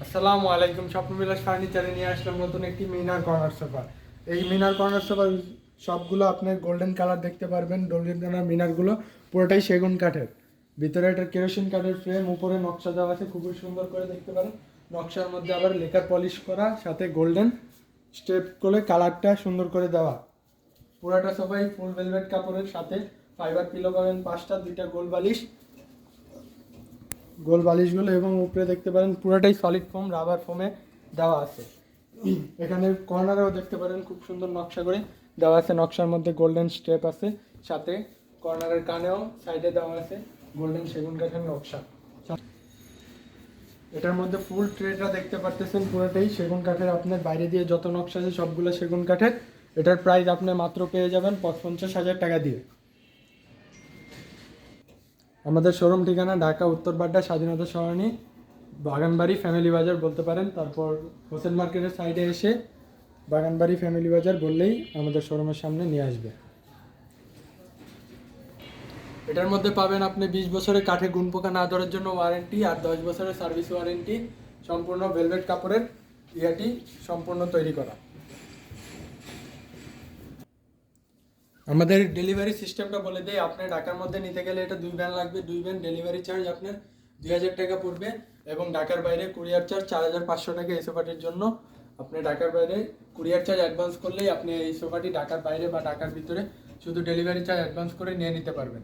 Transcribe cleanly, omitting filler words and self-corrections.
আসসালামু আলাইকুম। স্বপ্নবিলাস ফার্নিচারে নিয়ে আসলাম নতুন একটি মিনার কর্নার সোফা। এই মিনার কর্নার সোফা সবগুলো আপনার গোল্ডেন কালার দেখতে পারবেন। গোল্ডেন কালার মিনারগুলো পুরোটাই সেগুন কাঠের, ভিতরে একটা কেরোসিন কাঠের ফ্রেম, উপরে নকশা দেওয়া আছে, খুবই সুন্দর করে দেখতে পারেন। নকশার মধ্যে আবার লেকার পলিশ করা, সাথে গোল্ডেন স্টেপ করে কালারটা সুন্দর করে দেওয়া। পুরোটা সোফাই ফুল ভেলভেট কাপড়ের, সাথে ফাইবার পিলো পাবেন 5টা, 2টা গোল বালিশগুলো, এবং উপরে দেখতে পারেন পুরোটাই সলিড ফোম, রাবার ফোমে দেওয়া আছে। এখানে কর্নারেও দেখতে পারেন খুব সুন্দর নকশা করে দেওয়া আছে, নকশার মধ্যে গোল্ডেন স্টেপ আছে, সাথে কর্নারের কানেও সাইডে দেওয়া আছে গোল্ডেন সেগুন কাঠের নকশা। এটার মধ্যে ফুল ট্রেটা দেখতে পারতেছেন পুরোটাই সেগুন কাঠের, আপনার বাইরে দিয়ে যত নকশা আছে সবগুলো সেগুন কাঠের। এটার প্রাইস আপনি মাত্র পেয়ে যাবেন 50,000 টাকা দিয়ে। আমাদের শোরুম ঠিকানা ঢাকা উত্তর বাড্ডা, স্বাধীনতা সরণি, বাগানবাড়ি ফ্যামিলি বাজার বলতে পারেন। তারপর হোসেন মার্কেটের সাইডে এসে বাগানবাড়ি ফ্যামিলি বাজার বললেই আমাদের শোরুমের সামনে নিয়ে আসবে। এটার মধ্যে পাবেন আপনি 20 বছরের কাঠে গুণ পোকা না ধরার জন্য ওয়ারেন্টি, আর 10 বছরের সার্ভিস ওয়ারেন্টি। সম্পূর্ণ ভেলভেট কাপড়ের ইয়াটি সম্পূর্ণ তৈরি করা। আমাদের ডেলিভারি সিস্টেমটা বলে দেই, আপনি ঢাকার মধ্যে নিতে গেলে এটা 2 ভ্যান লাগবে। 2 ভ্যান ডেলিভারি চার্জ আপনার 2,000 টাকা পড়বে, এবং ঢাকার বাইরে কুরিয়ার চার্জ 4,500 টাকা এই সোফাটির জন্য। আপনি ঢাকার বাইরে কুরিয়ার চার্জ অ্যাডভান্স করলেই আপনি এই সোফাটি ঢাকার বাইরে বা ঢাকার ভিতরে শুধু ডেলিভারি চার্জ অ্যাডভান্স করে নিয়ে নিতে পারবেন।